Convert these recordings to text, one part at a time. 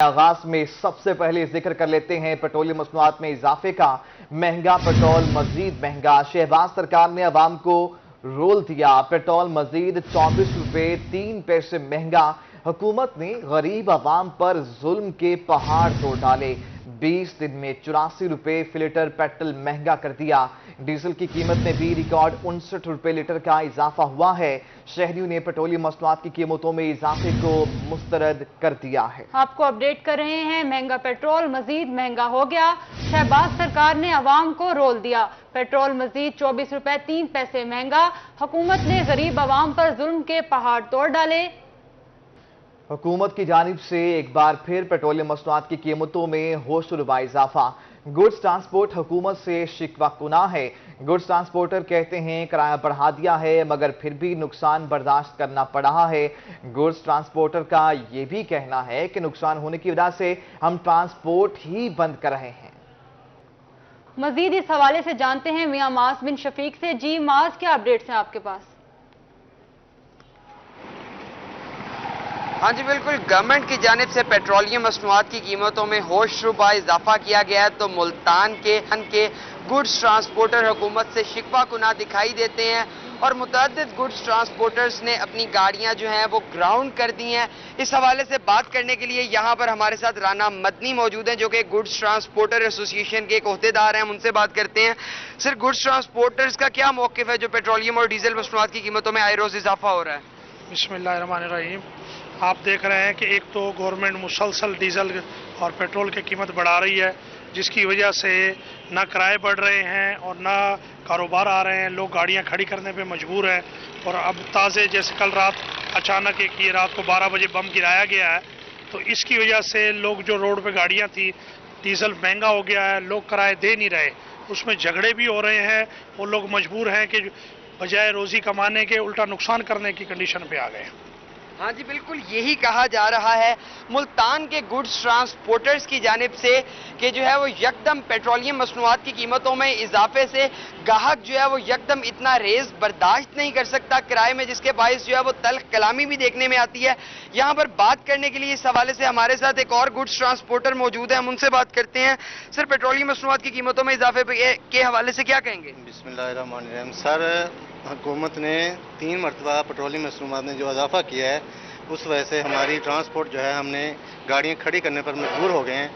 आगाज में सबसे पहले जिक्र कर लेते हैं पेट्रोलियम मसनूआत में इजाफे का। महंगा पेट्रोल मजीद महंगा। शहबाज सरकार ने अवाम को रोल दिया। पेट्रोल मजीद 24 रुपए 3 पैसे महंगा। हुकूमत ने गरीब अवाम पर जुल्म के पहाड़ तोड़ डाले। 20 दिन में 84 रुपए फी लीटर पेट्रोल महंगा कर दिया। डीजल की कीमत में भी रिकॉर्ड 59 रुपए लीटर का इजाफा हुआ है। शहरियों ने पेट्रोलियम मसनूआत की कीमतों में इजाफे को मुस्तरद कर दिया है। आपको अपडेट कर रहे हैं, महंगा पेट्रोल मजीद महंगा हो गया। शहबाज सरकार ने अवाम को रोल दिया। पेट्रोल मजीद 24 रुपए 3 पैसे महंगा। हुकूमत ने गरीब अवाम पर जुल्म के पहाड़ तोड़ डाले। हुकूमत की जानिब से एक बार फिर पेट्रोलियम मसनूआत की कीमतों में होशरुबा इजाफा। गुड्स ट्रांसपोर्ट हुकूमत से शिकवा कुना है। गुड्स ट्रांसपोर्टर कहते हैं किराया बढ़ा दिया है मगर फिर भी नुकसान बर्दाश्त करना पड़ रहा है। गुड्स ट्रांसपोर्टर का यह भी कहना है कि नुकसान होने की वजह से हम ट्रांसपोर्ट ही बंद कर रहे हैं। मजीद इस हवाले से जानते हैं मियां मास बिन शफीक से। जी मास, क्या अपडेट्स हैं आपके पास? हाँ जी बिल्कुल, गवर्नमेंट की जानिब से पेट्रोलियम मसनूआत की कीमतों में होशरुबा इजाफा किया गया है। तो मुल्तान के गुड्स ट्रांसपोर्टर हुकूमत से शिकवा कुना दिखाई देते हैं और मुतअद्दिद गुड्स ट्रांसपोर्टर्स ने अपनी गाड़ियां जो हैं वो ग्राउंड कर दी हैं। इस हवाले से बात करने के लिए यहाँ पर हमारे साथ राना मदनी मौजूद हैं, जो कि गुड्स ट्रांसपोर्टर एसोसिएशन के एक ओहदेदार हैं। हम उनसे बात करते हैं। सर, गुड्स ट्रांसपोर्टर्स का क्या मौक़िफ़ है जो पेट्रोलियम और डीजल मसनूआत की कीमतों में आए रोज इजाफा हो रहा है? बिस्मिल्लाहिर्रहमानिर्रहीम। आप देख रहे हैं कि एक तो गवर्नमेंट मुसलसल डीजल और पेट्रोल की कीमत बढ़ा रही है, जिसकी वजह से ना किराए बढ़ रहे हैं और ना कारोबार आ रहे हैं। लोग गाड़ियां खड़ी करने पे मजबूर हैं। और अब ताज़े जैसे कल रात अचानक एक ये रात को 12 बजे बम गिराया गया है, तो इसकी वजह से लोग जो रोड पे गाड़ियां थी, डीजल महंगा हो गया है, लोग किराए दे नहीं रहे, उसमें झगड़े भी हो रहे हैं। वो लोग मजबूर हैं कि बजाय रोज़ी कमाने के उल्टा नुकसान करने की कंडीशन पे आ गए। हाँ जी बिल्कुल, यही कहा जा रहा है मुल्तान के गुड्स ट्रांसपोर्टर्स की जानिब से कि जो है वो यकदम पेट्रोलियम मसनूआत की कीमतों में इजाफे से गाहक जो है वो यकदम इतना रेज बर्दाश्त नहीं कर सकता किराए में, जिसके बायस जो है वो तल्ख कलामी भी देखने में आती है। यहाँ पर बात करने के लिए इस हवाले से हमारे साथ एक और गुड्स ट्रांसपोर्टर मौजूद है, हम उनसे बात करते हैं। सर, पेट्रोलियम मसनूआत की कीमतों में इजाफे के हवाले से क्या कहेंगे? बिस्मिल्लाहिर्रहमानिर्रहीम। सर, हुकूमत ने 3 मरतबा पेट्रोलियम मसनूआत ने जो इजाफा किया है, उस वजह से हमारी ट्रांसपोर्ट जो है, हमने गाड़ियां खड़ी करने पर मजबूर हो गए हैं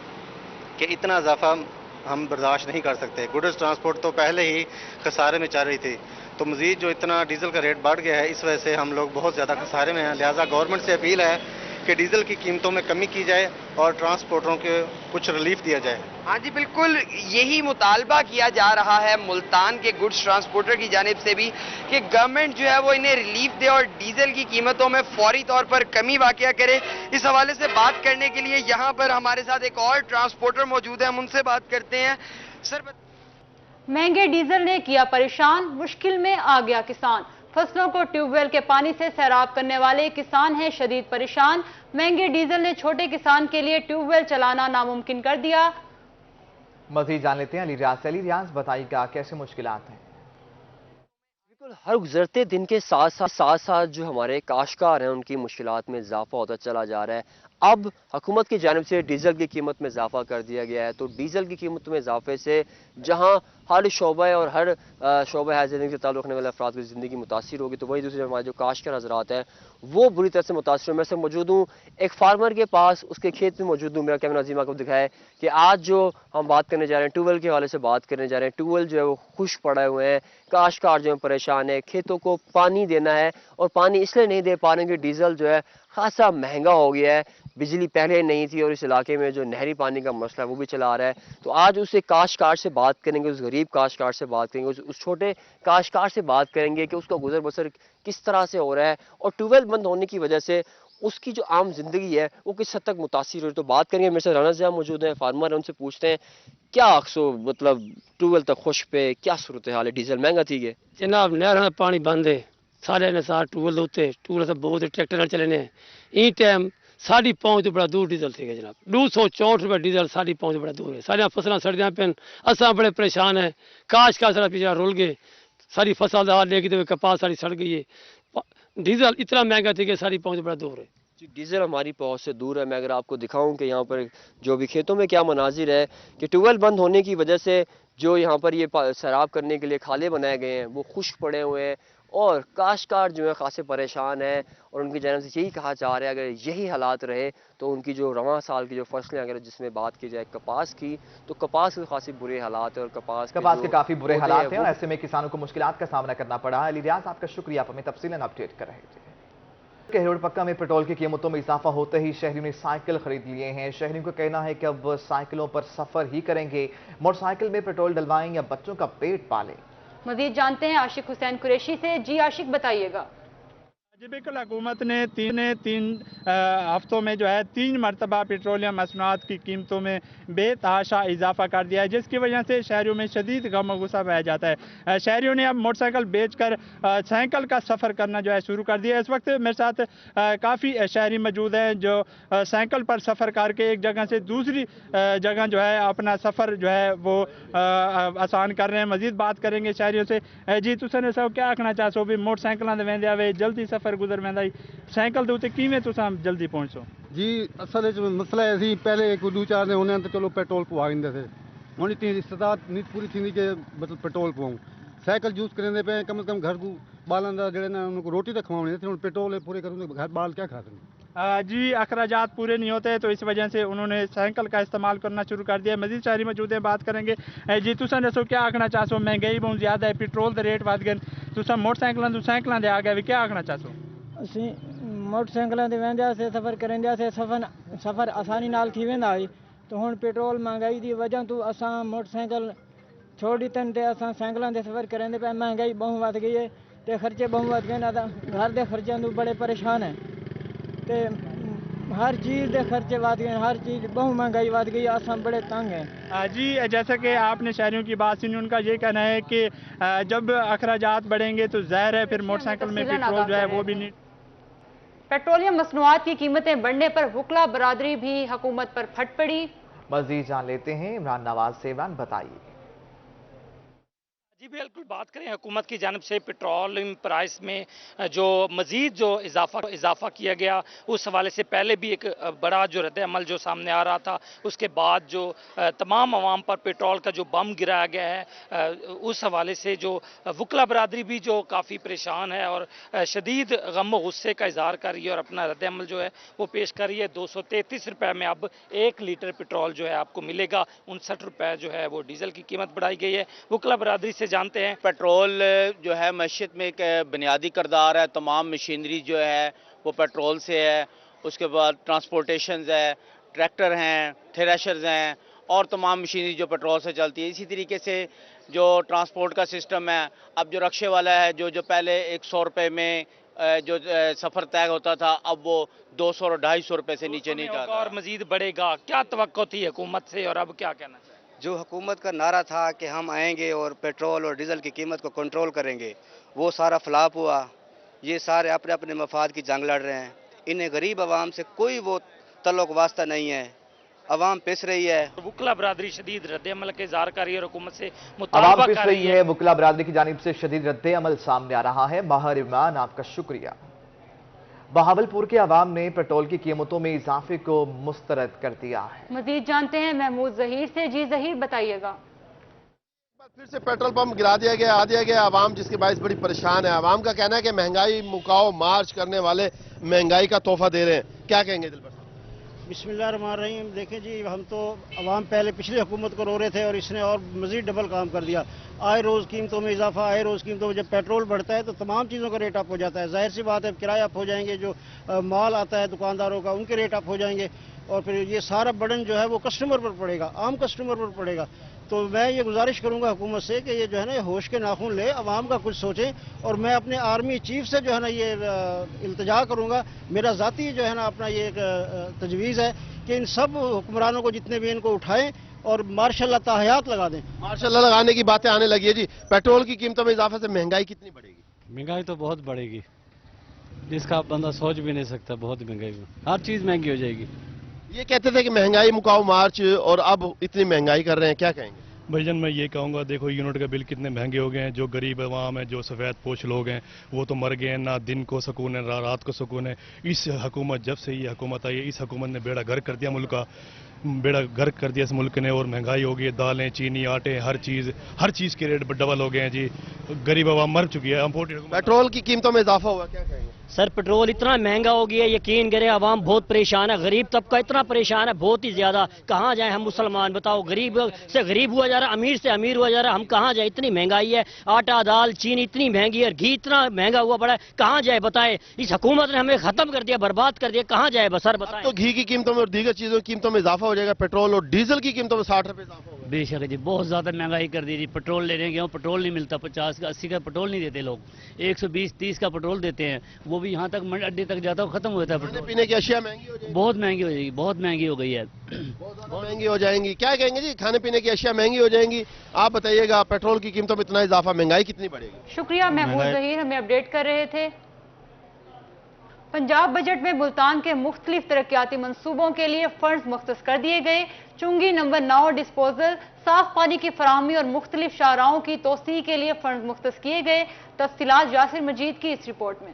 कि इतना इजाफा हम बर्दाश्त नहीं कर सकते। गुड्स ट्रांसपोर्ट तो पहले ही खसारे में चल रही थी, तो मजीद जो इतना डीजल का रेट बढ़ गया है, इस वजह से हम लोग बहुत ज़्यादा खसारे में हैं। लिहाजा गवर्नमेंट से अपील है कि डीजल की कीमतों में कमी की जाए और ट्रांसपोर्टरों के कुछ रिलीफ दिया जाए। हाँ जी बिल्कुल, यही मुतालबा किया जा रहा है मुल्तान के गुड्स ट्रांसपोर्टर की जानिब से भी कि गवर्नमेंट जो है वो इन्हें रिलीफ दे और डीजल की कीमतों में फौरी तौर पर कमी वाक़या करे। इस हवाले से बात करने के लिए यहाँ पर हमारे साथ एक और ट्रांसपोर्टर मौजूद है, हम उनसे बात करते हैं। सर, महंगे डीजल ने किया परेशान, मुश्किल में आ गया किसान। फसलों को ट्यूबवेल के पानी से सैराब करने वाले किसान हैं शदीद परेशान। महंगे डीजल ने छोटे किसान के लिए ट्यूबवेल चलाना नामुमकिन कर दिया। मजीद जान लेते हैं अली रियाज से। अली रियाज, बताइएगा कैसे मुश्किलात हैं? बिल्कुल, हर गुजरते दिन के साथ साथ जो हमारे काश्तकार हैं उनकी मुश्किलात में इजाफा होता चला जा रहा है। अब हुकूमत की जानिब से डीजल की कीमत में इजाफा कर दिया गया है, तो डीजल की कीमत में इजाफे से जहां हर शोबे और हर शोबे है ज़िंदगी से ताल्लुक़ रखने वाले अफराद की ज़िंदगी मुतासिर होगी, तो वही दूसरी हमारे जो काश्तकार हज़रात हैं वो बुरी तरह से मुतासिर हुए। मैं से मौजूद हूँ एक फार्मर के पास, उसके खेत में मौजूद हूँ। मेरा कैमरा नाज़िमा को दिखाया कि आज जो हम बात करने जा रहे हैं, ट्यूबवेल के हवाले से बात करने जा रहे हैं। ट्यूबवेल जो है वो खुश पड़े हुए हैं, काश्तकार जो है परेशान है, खेतों को पानी देना है और पानी इसलिए नहीं दे पा रहे कि डीजल जो है खासा महंगा हो गया है। बिजली पहले नहीं थी और इस इलाके में जो नहरी पानी का मसला है वो भी चला आ रहा है। तो आज उसे काश्तकार से बात करेंगे, उस गरीब काश्तकार से बात करेंगे, उस छोटे काश्तकार से बात करेंगे कि उसका गुजर बसर किस तरह से हो रहा है और ट्यूबवेल बंद होने की वजह से उसकी जो आम जिंदगी है वो किस हद तक मुतासिर हो रही है। तो बात करेंगे, मेरे से राना साहब मौजूद हैं, फार्मर हैं, उनसे पूछते हैं क्या अक्सो मतलब ट्यूबवेल तक खुश पे क्या सूरत हाल है? डीजल महंगा थी है जनाब, नहर में पानी बंद है सारे ने सार ट्यूबवेल उत्ते ट्यूबवेल से बहुत ट्रैक्टर चले ने ई टाइम साड़ी पहुँच तो बड़ा दूर डीजल थी जनाब। 264 रुपये डीजल साड़ी पहुँच बड़ा दूर है। सारिया फसलें सड़दियाँ पेन, असा बड़े परेशान है। काश्तकार सारा पीछा रुल गए, सारी फसल हाल लेके तो कपास सारी सड़ गई है। डीजल इतना महंगा थी कि सारी पहुँच बड़ा दूर है। डीजल हमारी पहुंच से दूर है। मैं अगर आपको दिखाऊं कि यहाँ पर जो भी खेतों में क्या मनाजिर है कि ट्यूबवेल बंद होने की वजह से जो यहाँ पर ये सैराब करने के लिए खाले बनाए गए हैं वो खुश्क पड़े हुए हैं और काश्तकार जो है खासे परेशान हैं और उनकी जानिब से यही कहा जा रहा है अगर यही हालात रहे तो उनकी जो रवां साल की जो फसलें अगर जिसमें बात की जाए कपास की तो कपास के खासी बुरे हालात है और कपास के काफी बुरे हालात हैं और ऐसे में किसानों को मुश्किलात का सामना करना पड़ा है। अली रियाज आपका शुक्रिया, आप हमें तफसीलन अपडेट कर रहे थे। हेरोड पक्का में पेट्रोल की कीमतों में इजाफा होते ही शहरियों ने साइकिल खरीद लिए हैं। शहरियों का कहना है कि अब साइकिलों पर सफर ही करेंगे, मोटरसाइकिल में पेट्रोल डलवाएं या बच्चों का पेट पालें। मजीद जानते हैं आशिक हुसैन कुरैशी से। जी आशिक, बताइएगा। जी बिल्कुल, हुकूमत ने तीन हफ्तों में जो है 3 मरतबा पेट्रोलियम मसनूआत की कीमतों में बेतहाशा इजाफा कर दिया है, जिसकी वजह से शहरियों में शदीद गम और गुस्सा बह जाता है। शहरियों ने अब मोटरसाइकिल बेचकर साइकिल का सफ़र करना जो है शुरू कर दिया है। इस वक्त मेरे साथ काफ़ी शहरी मौजूद हैं जो साइकिल पर सफ़र करके एक जगह से दूसरी जगह जो है अपना सफ़र जो है वो आसान कर रहे हैं। मजीद बात करेंगे शहरियों से। जी तुसें सब क्या आखना चाहो भी मोटरसाइकिलों से वेंदे आवे जल्दी सफ़र गुजर वेंदा साइकिल दे उत्ते किवें तुसां जल्दी पहुंचो? जी असल मसला है असीं पहले 1-2-4 दिन होने तो चलो पेट्रोल पवा दिंदे थे, हुण इतनी इस्तात नहीं पूरी थी कि मतलब पेट्रोल पवाऊं। साइकिल यूज़ करेंदे पे कम से कम घर को बालन दा जेड़े ना उनको रोटी तो खवानी थी, हुण पेट्रोल पूरे करूँ घर बाल क्या खाते हैं। जी अखराजात पूरे नहीं होते तो इस वजह से उन्होंने साइकिल का इस्तेमाल करना शुरू कर दिया। मजीद शहरी मौजूद हैं, बात करेंगे। जी तुसां दसो क्या आखना चाहो? महंगाई बहुत ज़्यादा है, पेट्रोल के रेट वध गए, तुसां मोटरसाइकिलों दे आ गए, क्या आखना चाहो? ਅਸੀਂ ਮੋਟਰਸਾਈਕਲਾਂ ਤੇ ਵਹਿੰਦੇ ਸੀ, ਸਫ਼ਰ ਕਰਦੇ ਸੀ, ਸਫ਼ਰ ਆਸਾਨੀ ਨਾਲ ਥੀ वेंदा हुई तो ਹੁਣ पेट्रोल महंगाई की वजह तो असां मोटरसाइकिल छोड़ दितन ते असां साइकिलों से सफ़र करेंदे पे। महंगाई बहुत वध गई है तो खर्चे बहुत वध गए ना, घर के खर्चों तो बड़े परेशान है तो हर चीज़ के खर्चे वध गए, हर चीज़ बहुत महंगाई वध गई, असां बड़े तंग हैं। जी जैसा कि आपने शहरियों की बात सुनी, उनका ये कहना है कि जब अखराजात बढ़ेंगे तो ज़ाहिर है फिर मोटरसाइकिल में पेट्रोल जो है वो भी नहीं। पेट्रोलियम मसनूआत की कीमतें बढ़ने पर वकला बरादरी भी हुकूमत पर फट पड़ी। मजीद जान लेते हैं इमरान नवाज से। इमरान बताइए। जी बिल्कुल, बात करें हुकूमत की जानिब से पेट्रोलियम प्राइस में जो मज़ीद जो इजाफा किया गया उस हवाले से पहले भी एक बड़ा जो रद्द अमल जो सामने आ रहा था, उसके बाद जो तमाम आवाम पर पेट्रोल का जो बम गिराया गया है उस हवाले से जो वकला बरादरी भी जो काफ़ी परेशान है और शदीद गम व गुस्से का इजहार कर रही है और अपना रद्द अमल जो है वो पेश कर रही है। 233 रुपये में अब 1 लीटर पेट्रोल जो है आपको मिलेगा, 59 रुपये जो है वो डीजल की कीमत बढ़ाई गई है। वकला बरादरी से जानते हैं पेट्रोल जो है मईशत में एक बुनियादी किरदार है, तमाम मशीनरी जो है वो पेट्रोल से है, उसके बाद ट्रांसपोर्टेशन है, ट्रैक्टर हैं, थ्रेशर्स हैं और तमाम मशीनरी जो पेट्रोल से चलती है। इसी तरीके से जो ट्रांसपोर्ट का सिस्टम है, अब जो रक्शे वाला है जो पहले 100 रुपये में जो सफ़र तय होता था अब वो 200 और 250 रुपये से नीचे नहीं जाता और मजीद बढ़ेगा। क्या तवक्को थी हुकूमत से और अब क्या कहना चाहिए? जो हुकूमत का नारा था कि हम आएंगे और पेट्रोल और डीजल की कीमत को कंट्रोल करेंगे, वो सारा फ्लॉप हुआ। ये सारे अपने अपने मफाद की जंग लड़ रहे हैं, इन्हें गरीब आवाम से कोई वो तल्लुक वास्ता नहीं है, आवाम पिस रही है। वकला बरादरी शदीद रद्द अमल के इज़हार कर रही है और हुकूमत से मुतालबा कर रही है। वकला बरादरी की जानिब से शदीद रद्द अमल सामने आ रहा है। माहिर इमरान आपका शुक्रिया। बहावलपुर के अवाम ने पेट्रोल की कीमतों में इजाफे को मुस्तरद कर दिया है। मजीद जानते हैं महमूद जहीर से। जी जहीर बताइएगा। फिर से पेट्रोल पंप गिरा दिया गया आवाम, जिसके बायस बड़ी परेशान है। आवाम का कहना है कि महंगाई मुकाओ मार्च करने वाले महंगाई का तोहफा दे रहे हैं, क्या कहेंगे दिलबर? बिस्मिल्लाहिर्रहमानिर्रहीम। देखें जी, हम तो अवाम पहले पिछली हुकूमत को रो रहे थे और इसने और मजीद डबल काम कर दिया। आए रोज़ कीमतों में इजाफा, आए रोज़ कीमतों में, जब पेट्रोल बढ़ता है तो तमाम चीज़ों का रेट अप हो जाता है। जाहिर सी बात है किराए अप हो जाएंगे, जो माल आता है दुकानदारों का उनके रेट अप हो जाएंगे और फिर ये सारा बर्डन जो है वो कस्टमर पर पड़ेगा, आम कस्टमर पर पड़ेगा। तो मैं ये गुजारिश करूंगा हुकूमत से कि ये जो है ना होश के नाखून ले, आवाम का कुछ सोचें। और मैं अपने आर्मी चीफ से जो है ना ये इल्तिजा करूंगा, मेरा ज़ाती जो है ना अपना ये तजवीज़ है कि इन सब हुक्मरानों को जितने भी इनको उठाएं और मार्शल ताहयात लगा दें। मार्शल लगाने की बातें आने लगी है जी। पेट्रोल की कीमतों में इजाफे से महंगाई कितनी बढ़ेगी? महंगाई तो बहुत बढ़ेगी, जिसका बंदा सोच भी नहीं सकता। बहुत महंगाई, हर चीज़ महंगी हो जाएगी। ये कहते थे कि महंगाई मुकाओ मार्च और अब इतनी महंगाई कर रहे हैं, क्या कहेंगे? भाईजान मैं ये कहूँगा, देखो यूनिट का बिल कितने महंगे हो गए हैं। जो गरीब अवाम है, जो सफ़ेद पोश लोग हैं, वो तो मर गए हैं। ना दिन को सुकून है, ना रात को सुकून है। इस हुकूमत, जब से ये हुकूमत आई है, इस हुकूमत ने बेड़ा गर्क कर दिया मुल्क का, बेड़ा गर्क कर दिया इस मुल्क ने। और महंगाई हो गई है, दालें, चीनी, आटे, हर चीज़ के रेट डबल हो गए हैं जी। गरीब अवाम मर चुकी है। पेट्रोल की कीमतों में इजाफा हुआ, क्या कहेंगे? सर पेट्रोल इतना महंगा हो गया है, यकीन करें आवाम बहुत परेशान है। गरीब तबका इतना परेशान है, बहुत ही ज्यादा। कहाँ जाए हम मुसलमान, बताओ। गरीब से गरीब हुआ जा रहा, अमीर से अमीर हुआ जा रहा। हम कहाँ जाए, इतनी महंगाई है। आटा, दाल, चीनी इतनी महंगी है, घी इतना महंगा हुआ पड़ा है। कहाँ जाए बताए। इस हुकूमत ने हमें खत्म कर दिया, बर्बाद कर दिया। कहाँ जाए बस सर बताएं। तो घी की कीमतों में और दीगर चीजों की कीमतों में इजाफा हो जाएगा। पेट्रोल और डीजल की कीमतों में 60 रुपए इजाफा होगा। बेशक जी, बहुत ज्यादा महंगाई कर दी जी। पेट्रोल लेने गए पेट्रोल नहीं मिलता, 50 का 80 का पेट्रोल नहीं देते लोग। 120-30 का पेट्रोल देते हैं, वो भी यहाँ तक अड्डे तक जाता है, खत्म हो जाता है पेट्रोल। पीने की अशिया महंगी हो जाएगी, बहुत महंगी हो जाएगी, बहुत महंगी हो गई है, बहुत महंगी हो जाएंगी। क्या कहेंगे जी, खाने पीने की अशिया महंगी हो जाएंगी। आप बताइएगा, पेट्रोल की कीमतों में इतना इजाफा, महंगाई कितनी बढ़ेगी? शुक्रिया महमूद जहीर, हमें अपडेट कर रहे थे। पंजाब बजट में मुल्तान के मुख्तलिफ तरक्याती मंसूबों के लिए फंड्स मुख्तस कर दिए गए। चुंगी नंबर 9 डिस्पोजल, साफ पानी की फराहमी और मुख्तलिफ शाहराहों की तोसी के लिए फंड मुख्तस किए गए। तफसीलात यासिर मजीद की इस रिपोर्ट में।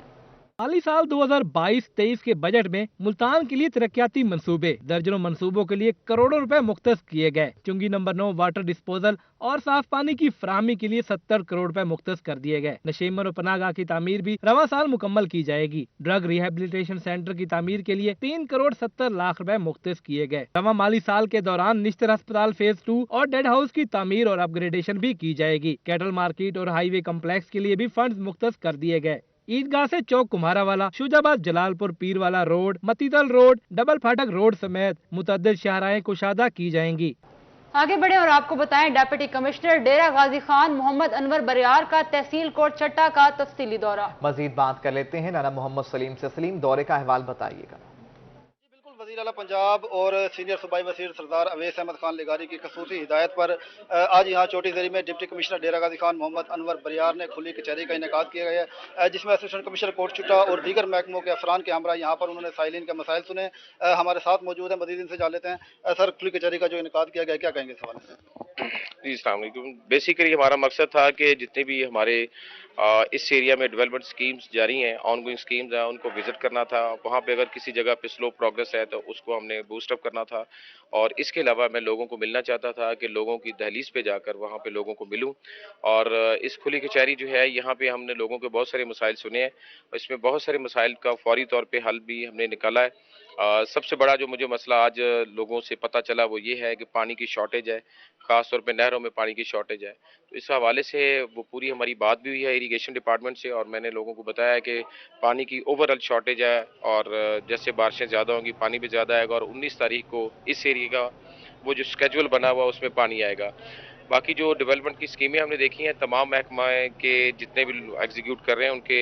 माली साल 2022-23 के बजट में मुल्तान के लिए तरक्याती मंसूबे, दर्जनों मंसूबों के लिए करोड़ों रुपए मुख्तस किए गए। चुंगी नंबर 9 वाटर डिस्पोजल और साफ पानी की फराहमी के लिए 70 करोड़ रुपए मुख्तस कर दिए गए। नशीमन और पनाहगाह की तामीर भी रवा साल मुकम्मल की जाएगी। ड्रग रिहेबिलिटेशन सेंटर की तामीर के लिए 3 करोड़ 70 लाख रुपए मुख्तस किए गए। रवा माली साल के दौरान निश्तर अस्पताल फेज 2 और डेड हाउस की तामीर और अपग्रेडेशन भी की जाएगी। कैटल मार्केट और हाईवे कम्प्लेक्स के लिए भी फंड मुख्तस कर दिए गए। ईदगाह से Chowk Kumharawala, Shujabad, Jalalpur, Pirwala road, Matital road, double Phatak road समेत मुतअद्दिद शाहराहें कुशादा की जाएंगी। आगे बढ़े और आपको बताएं, डिप्टी कमिश्नर डेरा गाजी खान मोहम्मद अनवर बरियार का तहसील कोट चट्टा का तफसीली दौरा। मजीद बात कर लेते हैं नाना मोहम्मद सलीम से। सलीम, दौरे का अहवाल बताइएगा। वज़ीर आला पंजाब और सीनियर सूबाई वज़ीर सरदार अवैस अहमद खान लेगारी की खसूसी हिदायत पर आज यहाँ चोटी ज़री में डिप्टी कमिश्नर डेरा गाजी खान मोहम्मद अनवर बरियार ने खुली कचहरी का इनेकाद किया गया है, जिसमें असिस्टेंट कमिश्नर कोट चुट्टा और दीगर महकमों के अफरान के हमरा यहाँ पर उन्होंने साइलिन के मसाइल सुने। हमारे साथ मौजूद है, मज़ीद इनसे जान लेते हैं। सर, खुली कचहरी का जो इनेकाद किया गया, क्या कहेंगे इस हवाले से? जी, अस्सलाम वालेकुम। बेसिकली हमारा मकसद था कि जितने भी हमारे इस एरिया में डेवलपमेंट स्कीम्स जारी हैं, ऑनगोइंग स्कीम्स हैं, उनको विजिट करना था। वहाँ पे अगर किसी जगह पे स्लो प्रोग्रेस है तो उसको हमने बूस्ट अप करना था। और इसके अलावा मैं लोगों को मिलना चाहता था कि लोगों की दहलीज पे जाकर वहाँ पे लोगों को मिलूं। और इस खुली कचहरी जो है, यहाँ पे हमने लोगों के बहुत सारे मसाइल सुने हैं। इसमें बहुत सारे मसाइल का फौरी तौर पे हल भी हमने निकाला है। सबसे बड़ा जो मुझे मसला आज लोगों से पता चला वो ये है कि पानी की शॉर्टेज है, ख़ास तौर पे नहरों में पानी की शॉर्टेज है। तो इस हवाले से वो पूरी हमारी बात भी हुई है इरिगेशन डिपार्टमेंट से, और मैंने लोगों को बताया है कि पानी की ओवरऑल शॉर्टेज है और जैसे बारिशें ज़्यादा होंगी पानी भी ज़्यादा आएगा। और 19 तारीख को इस एरिया का वो जो स्केड्यूल बना हुआ उसमें पानी आएगा। बाकी जो डेवलपमेंट की स्कीमें हमने देखी हैं, तमाम महकमा के जितने भी एग्जीक्यूट कर रहे हैं उनके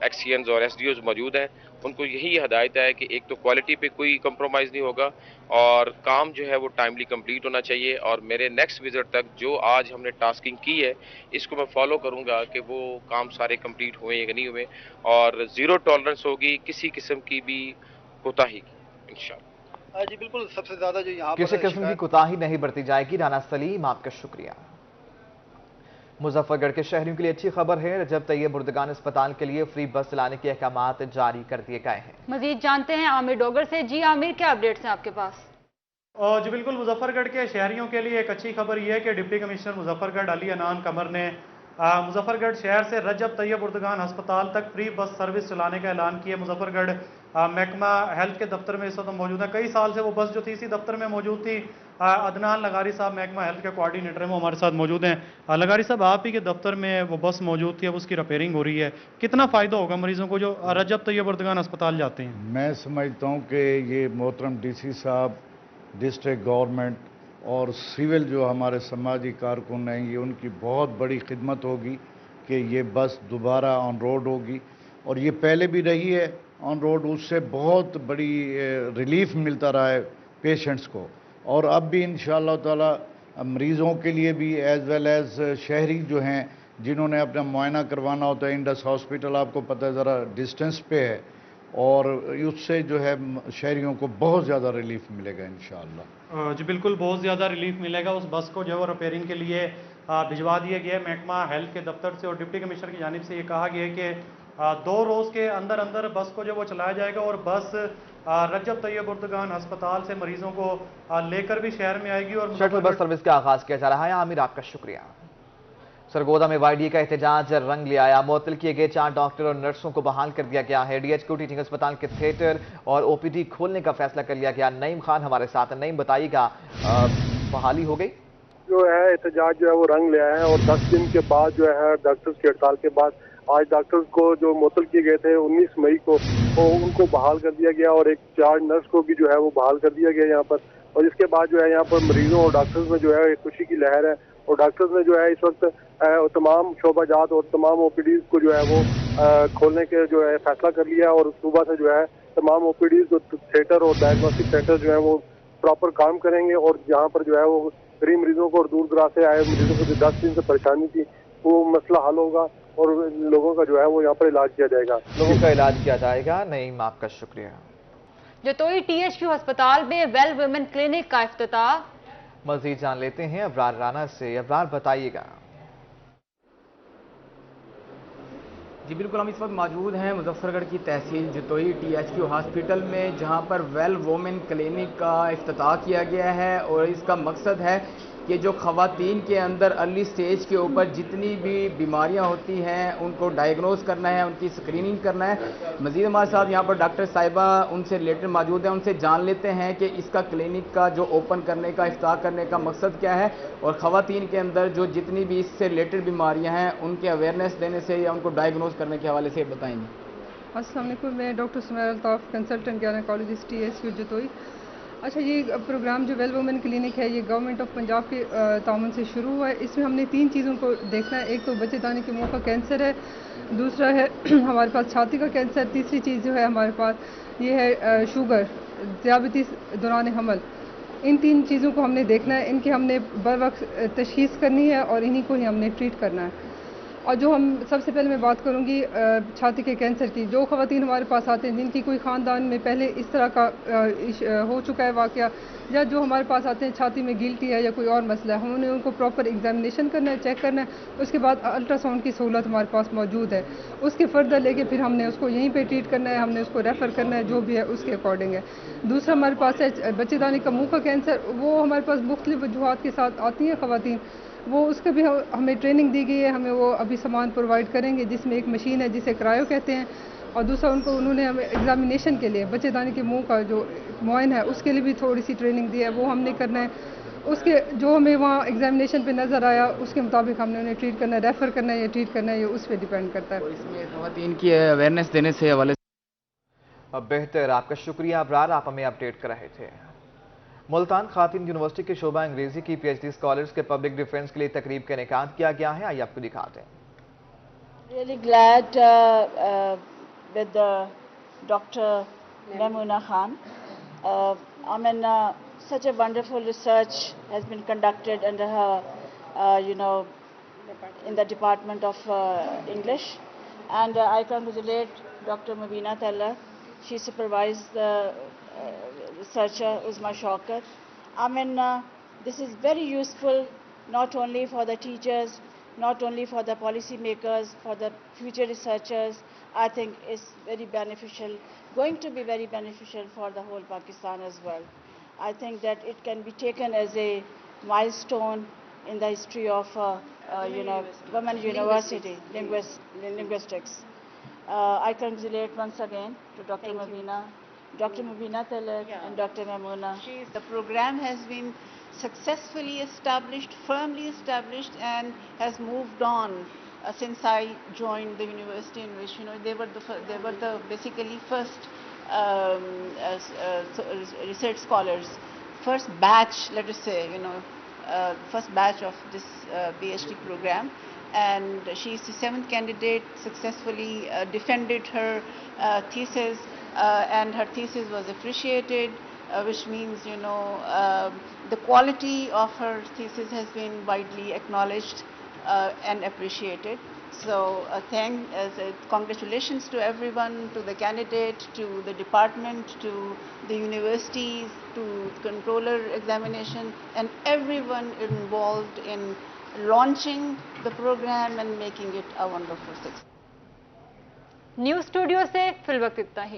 एक्सीएंस और एसडीओज मौजूद हैं। उनको यही हदायत है कि एक तो क्वालिटी पे कोई कंप्रोमाइज़ नहीं होगा और काम जो है वो टाइमली कंप्लीट होना चाहिए। और मेरे नेक्स्ट विजिट तक जो आज हमने टास्किंग की है, इसको मैं फॉलो करूंगा कि वो काम सारे कंप्लीट हुए या नहीं हुए, और ज़ीरो टॉलरेंस होगी किसी किस्म की भी कोताही की, इंशाल्लाह। जी बिल्कुल, सबसे ज्यादा जो यहाँ किसी किस्म की कोताही नहीं बरती जाएगी। राना सलीम, आपका शुक्रिया। मुजफ्फरगढ़ के शहरियों के लिए अच्छी खबर है, रजब तैयब बुर्दगान अस्पताल के लिए फ्री बस चलाने के अहकामात जारी कर दिए गए हैं। मजीद जानते हैं आमिर डोगर से। जी आमिर, क्या अपडेट्स हैं आपके पास? जी बिल्कुल, मुजफ्फरगढ़ के शहरियों के लिए एक अच्छी खबर यह है कि डिप्टी कमिश्नर मुजफ्फरगढ़ अली अनान कमर ने मुजफ्फरगढ़ शहर से रजब तैयब बुर्दगान अस्पताल तक फ्री बस सर्विस चलाने का ऐलान किया। मुजफ्फरगढ़ महकमा हेल्थ के दफ्तर में इस वक्त मौजूद है। कई साल से वो बस जो थी इसी दफ्तर में मौजूद थी। अदनान लगारी साहब महकमा हेल्थ के कोऑर्डिनेटर हैं, वो हमारे साथ मौजूद हैं। लगारी साहब, आप ही के दफ्तर में वो बस मौजूद थी, अब उसकी रिपेयरिंग हो रही है, कितना फ़ायदा होगा मरीजों को जो रजब तैयब बुर्दगान अस्पताल जाते हैं? मैं समझता हूँ कि ये मोहतरम डीसी साहब, डिस्ट्रिक्ट गवर्नमेंट और सिविल जो हमारे समाजी कारकुन हैं, ये उनकी बहुत बड़ी खिदमत होगी कि ये बस दोबारा ऑन रोड होगी। और ये पहले भी रही है ऑन रोड, उससे बहुत बड़ी रिलीफ मिलता रहा है पेशेंट्स को। और अब भी इंशाअल्लाह ताला मरीज़ों के लिए भी एज़ वेल एज़ शहरी जो हैं जिन्होंने अपना मुआयना करवाना होता है, इंडस हॉस्पिटल आपको पता है ज़रा डिस्टेंस पे है, اور اس سے جو ہے شہریوں کو بہت زیادہ ریلیف ملے گا انشاءاللہ۔ جی بالکل، بہت زیادہ ریلیف ملے گا۔ اس بس کو جو ہے وہ ریپیئرنگ کے لیے بھجوا دیا گیا ہے محکمہ ہیلتھ کے دفتر سے، اور ڈپٹی کمشنر کی جانب سے یہ کہا گیا ہے کہ 2 روز کے اندر اندر بس کو جو وہ چلایا جائے گا، اور بس رجب طیب اردگان ہسپتال سے مریضوں کو لے کر بھی شہر میں آئے گی۔ اور شٹل بس سروس کا آغاز کیا جا رہا ہے۔ عامر آپ کا شکریہ۔ سرگودا میں وائی ڈی کا احتجاج رنگ لے آیا، معطل کیے گئے 4 ڈاکٹر اور نرسوں کو بحال کر دیا گیا ہے۔ ڈی ایچ کیو ٹیچنگ اسپتال کے تھیٹر اور او پی ڈی کھولنے کا فیصلہ کر لیا گیا۔ نعیم خان ہمارے ساتھ ہیں۔ نعیم بتائیے گا، بحالی ہو گئی؟ جو ہے احتجاج جو ہے وہ رنگ لے آیا ہے، اور 10 دن کے بعد جو ہے ڈاکٹرز کی ہڑتال کے بعد آج ڈاکٹرز کو جو معطل کیے گئے تھے 19 مئی کو ان کو بحال کر دیا گیا، اور ایک 4 نرس کو بھی جو ہے وہ بحال کر دیا گیا یہاں پر۔ اور اس کے بعد جو ہے یہاں پر مریضوں اور ڈاکٹرز میں جو ہے خوشی کی لہر ہے، اور ڈاکٹرز نے جو ہے اس وقت تمام شعبہ جات اور تمام او پی ڈیز کو جو ہے وہ کھولنے کے جو ہے فیصلہ کر لیا، اور صبح سے جو ہے تمام او پی ڈیز تھیٹر اور ڈائگنوسٹک سینٹر جو ہے وہ پراپر کام کریں گے، اور جہاں پر جو ہے وہ غریب مریضوں کو اور دور دراز سے آئے مریضوں کو جو 10 دن سے پریشانی تھی وہ مسئلہ حل ہوگا، اور لوگوں کا جو ہے وہ یہاں پر علاج کیا جائے گا۔ لوگوں کا علاج کیا جائے گا۔ نعیم آپ کا شکریہ۔ جتوئی ٹی ایچ کیو ہسپتال میں ویل ویمن کلینک کا افتتاح۔ مزید جان لیتے ہیں ابرار رانا سے۔ ابرار بتائیے گا۔ جی بالکل، ہم اس وقت موجود ہیں مظفر گڑھ کی تحصیل Jatoi T H Q hospital میں، جہاں پر ویل وومن کلینک کا افتتاح کیا گیا ہے، اور اس کا مقصد ہے کہ جو خواتین کے اندر ارلی سٹیج کے اوپر جتنی بھی بیماریاں ہوتی ہیں ان کو ڈائیگنوز کرنا ہے، ان کی اسکریننگ کرنا ہے۔ مزید ہمارے ساتھ یہاں پر ڈاکٹر صاحبہ ان سے ریلیٹڈ موجود ہیں، ان سے جان لیتے ہیں کہ اس کا کلینک کا جو اوپن کرنے کا افتتاح کرنے کا مقصد کیا ہے، اور خواتین کے اندر جو جتنی بھی اس سے ریلیٹڈ بیماریاں ہیں ان کے اویئرنیس دینے سے یا ان کو ڈائیگنوز کرنے کے حوالے سے بتائیں گے۔ السلام علیکم، میں doctor Sumaira Altaf, consultant gynaecologist T H Q Jatoi. اچھا، یہ پروگرام جو ویل وومن کلینک ہے یہ گورنمنٹ آف پنجاب کے تعاون سے شروع ہوا ہے۔ اس میں ہم نے 3 چیزوں کو دیکھنا ہے۔ ایک تو بچے دانے کے منہ کا کینسر ہے، دوسرا ہے ہمارے پاس چھاتی کا کینسر، تیسری چیز جو ہے ہمارے پاس یہ ہے شوگر، ذیابیطس دوران حمل۔ ان 3 چیزوں کو ہم نے دیکھنا ہے، ان کی ہم نے بر وقت تشخیص کرنی ہے، اور انہی کو ہی ہم نے ٹریٹ کرنا ہے۔ اور جو ہم سب سے پہلے میں بات کروں گی چھاتی کے کینسر کی۔ جو خواتین ہمارے پاس آتے ہیں جن کی کوئی خاندان میں پہلے اس طرح کا ہو چکا ہے واقعہ، یا جو ہمارے پاس آتے ہیں چھاتی میں گلٹی ہے یا کوئی اور مسئلہ ہے، ہم نے ان کو پراپر ایگزامینیشن کرنا ہے، چیک کرنا ہے۔ اس کے بعد الٹرا ساؤنڈ کی سہولت ہمارے پاس موجود ہے، اس کے فردر لے کے پھر ہم نے اس کو یہیں پہ ٹریٹ کرنا ہے، ہم نے اس کو ریفر کرنا ہے، جو بھی ہے اس کے اکارڈنگ ہے۔ دوسرا ہمارے پاس ہے بچے دانے کا منہ کا کینسر۔ وہ ہمارے پاس مختلف وجوہات کے ساتھ آتی ہیں خواتین، وہ اس کا بھی ہمیں ٹریننگ دی گئی ہے، ہمیں وہ ابھی سامان پرووائڈ کریں گے، جس میں ایک مشین ہے جسے کرایو کہتے ہیں، اور دوسرا انہوں نے ہمیں ایگزامینیشن کے لیے بچے دانے کے منہ کا جو معائن ہے اس کے لیے بھی تھوڑی سی ٹریننگ دی ہے، وہ ہم نے کرنا ہے۔ اس کے جو ہمیں وہاں ایگزامینیشن پہ نظر آیا اس کے مطابق ہم نے انہیں ٹریٹ کرنا ہے، ریفر کرنا ہے یا ٹریٹ کرنا ہے، یہ اس پہ ڈیپینڈ کرتا ہے۔ اس میں خواتین کی اویئرنیس دینے سے حوالے بہتر، آپ کا شکریہ ابرار، آپ ہمیں اپڈیٹ کر رہے تھے۔ ملتان خواتین یونیورسٹی کے شعبہ انگریزی کی پی ایچ ڈی اسکالرز کے پبلک ڈیفنس کے لیے تقریب کا انعقاد کیا گیا ہے، آئیے آپ کو دکھاتے ہیں۔ Really glad with Dr. Maimuna Khan. Such a wonderful research has been conducted under her, in the Department of English. And I congratulate Dr. Mubina Tallar. She supervised the researcher Uzma Shaukat. This is very useful not only for the teachers, not only for the policy makers, for the future researchers. I think it's very beneficial, going to be very beneficial for the whole Pakistan as well. I think that it can be taken as a milestone in the history of women university linguistics. I congratulate once again to Dr. Mubina Tallar and Dr. Maimuna. The program has been successfully established, firmly established, and has moved on since I joined the university, in which they were the basically first research scholars, first batch, let us say, first batch of this PhD program. And she is the 7th candidate, successfully defended her thesis, and her thesis was appreciated, which means, the quality of her thesis has been widely acknowledged and appreciated. So congratulations to everyone, to the candidate, to the department, to the universities, to controller examination, and everyone involved in launching the program and making it a wonderful success. News studio से fill वक्त इतना ही।